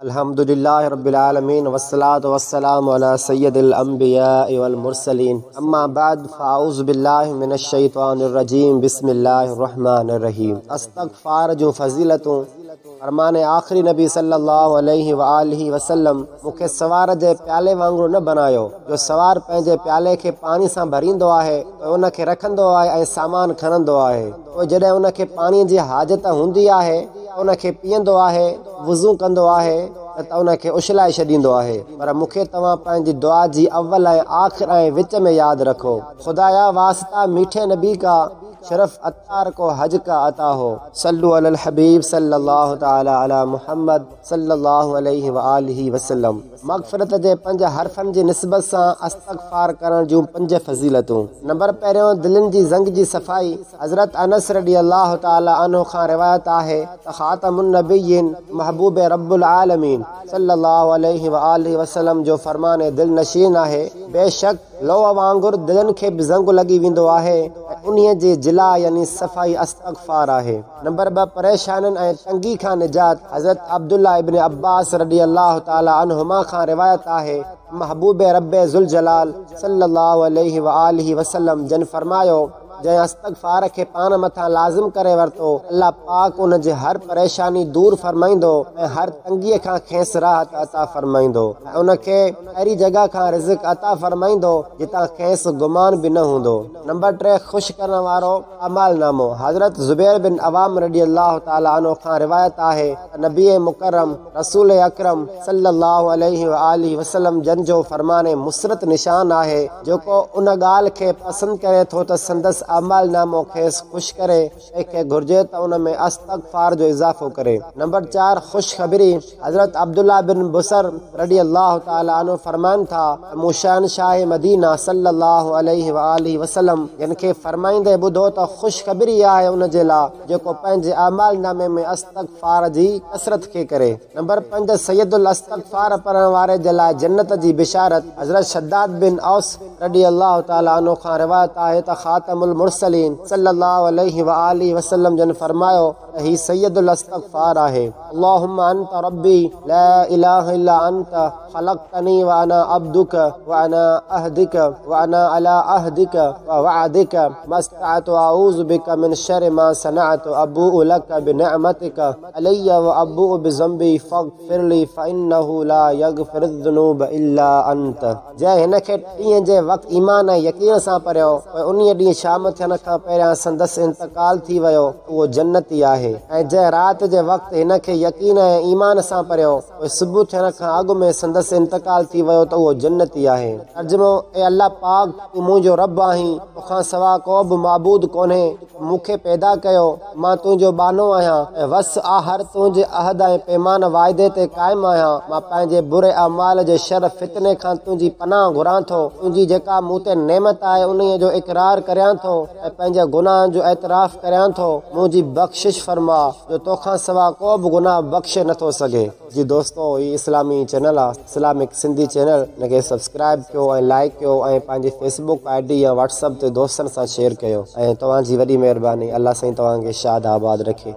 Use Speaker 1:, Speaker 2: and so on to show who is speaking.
Speaker 1: अल्हम्दुलिल्लाहि रब्बिल आलमीन वस्सलातु वस्सलामु अला सय्यदिल अंबियाइ वल मुरसलीन अम्मा बाद फ़अऊज़ु बिल्लाहि मिनश शैतानिर रजीम बिस्मिल्लाहिर रहमानिर रहीम। इस्तग़फ़ार जो फ़ज़ीलतूं फरमाने आख़िरी नबी सल्लल्लाहु अलैहि व आलिहि वसल्लम मूंखे सवार जे प्याले वांगुरु न बनायो जो सवार पंहिंजे प्याले खे पाणी सां भरींदो आहे त उनखे रखंदो आहे ऐं सामान खणंदो आहे। पोइ जॾहिं उनखे पाणीअ जी हाजत हूंदी आहे उनखे पीअंदो आहे, वुज़ू कंदो आहे त उनखे उछलाए छॾींदो आहे। पर मूंखे तव्हां पंहिंजी दुआ जी अव्वल ऐं आख़िर ऐं विच में यादि रखो। खुदाया वास्ता मीठे नबी का शरफ अत्तार को हज का अता हो। सल्लु अलल हबीब सल्लल्लाहु तआला अला मुहम्मद सल्लल्लाहु अलैहि व आलिहि वसल्लम। मग़फ़िरत जे 5 हरफ़नि जी निस्बत सां इस्तग़फ़ार करण जूं 5 फ़ज़ीलतूं। नंबर पहिरियों, दिलनि जी ज़ंग जी सफ़ाई। हज़रत अनस रदियल्लाहु तआला अन्हु खां रिवायत आहे त ख़ातमुन नबिय्यीन महबूब रब्बुल आलमीन सल्लल्लाहु अलैहि व आलिहि वसल्लम जो फ़रमाने दिल नशीन आहे। बेशक लोह वांगुरु दिलनि खे बि ज़ंग लॻी वेंदो आहे ऐं उन्हीअ जी जिला यानी सफ़ाई इस्तग़फ़ार आहे। नंबर 2, परेशानियुनि ऐं तंगी खां निजात। हज़रत अब्दुल्ला इब्न अब्बास रदियल्लाहु तआला अन्हुमा खां रिवायत आहे महबूब रब्बे ज़ुल जलाल सल्लल्लाहु अलैहि व आलिहि वसल्लम जन फरमायो, जंहिं इस्तग़फ़ार खे पाण मथां लाज़िम करे वरितो अल्लाह पाक उन जे हर परेशानी दूर फरमाईंदो ऐं हर तंगीअ खां खेसि राहत अता फरमाईंदो ऐं उनखे अहिड़ी जॻह खां रिज़्क़ अता फरमाईंदो जितां खेसि गुमान बि न हूंदो। नंबर 3, ख़ुशि करण वारो अमाल नामो। हज़रत ज़ुबैर बिन अवाम रदियल्लाहु तआला अन्हु खां रिवायत आहे त नबी मुकर्रम रसूल अकरम सल्लल्लाहु अलैहि व आलिहि वसल्लम जन जो फरमाने मुसरत निशान आहे, जेको उन ॻाल्हि खे पसंदि करे थो त संदसि अमाल नामो खेसि ख़ुशि करे, कंहिंखे घुर्जे त उन में इस्तग़फ़ार जो इज़ाफ़ो करे। नंबर 4, ख़ुशख़बरी। हज़रत अब्दुल्ला बिन बुसर रदियल्लाहु तआला अन्हु फरमाइनि था त मूं शहनशाह मदीना सल्लल्लाहु अलैहि व आलिहि वसल्लम जिन खे फरमाईंदे ॿुधो त ख़ुशख़बरी आहे उन जे लाइ जेको पंहिंजे अमाल नामे में इस्तग़फ़ार जी कसरत खे करे। नंबर 5, सय्यदुल इस्तग़फ़ार पढ़ण वारे जे लाइ जन्नत जी बिशारत। हज़रत शद्दाद बिन औस रदियल्लाहु तआला अन्हु खां रिवायत आहे त ख़ातमुल मुरसलीन सल्लल्लाहु अलैहि व आलिहि वसल्लम जन फरमायो त ही सय्यदुल इस्तग़फ़ार आहे। अल्लाहुम्मा अंत रब्बी ला इलाहा इल्ला अंत खलक़तनी व अना अब्दुक व अना अहदिक व अना अला अहदिक व वअदिक मस्तअतु अऊज़ु बिका मिन शर्रि मा सनअतु अबूउ लक बिनिअमतिक अलैया व अबूउ बिज़ंबी फ़ग़फ़िरली फ़इन्नहु ला यग़फ़िरुज़ ज़ुनूब इल्ला अंत। जंहिं हिन खे ॾींहं जे वक़्तु ईमान ऐं यक़ीन सां पढ़ियो पोइ उन्हीअ ॾींहुं शाम थियण खां पहिरियां संदसि इंतकाल थी वियो उहो जन्नती आहे, ऐं जंहिं राति जे वक़्तु हिन खे यक़ीन ऐं ईमान सां पढ़ियो पोइ सुबुह थियण खां अॻु में संदसि इंतकाल थी वियो त उहो जन्नती आहे। तर्जुमो, ए अल्लाह पाक, तूं मुंहिंजो रब आहीं, तोखां सवा को बि माबूद कोन्हे, मूंखे पैदा कयो, मां तुंहिंजो बानो आहियां ऐं वस आहर तुंहिंजे अहद ऐं पैमान वाइदे ते क़ाइमु आहियां। मां पंहिंजे बुरे अमाल जे शर फितने खां तुंहिंजी पनाह घुरां थो। तुंहिंजी जेका मूं ते नेमत आहे उन्हीअ जो इक़रार करियां थो ऐं पंहिंजे गुनाहनि जो एतराफ़ करियां थो। मुंहिंजी बख़्शिश फरमा जो तोखां सवा को बि गुनाह बख़्शे नथो सघे। जी दोस्तों, ही इस्लामी चैनल आहे, इस्लामिक सिंधी चैनल, हिनखे सब्सक्राइब कयो ऐं लाइक कयो ऐं पंहिंजी फेसबुक ID या व्हाट्सअप ते दोस्तनि सां शेयर कयो। ऐं तव्हांजी वॾी महिरबानी। अल्लाह साईं तव्हांखे शाद आबाद रखे।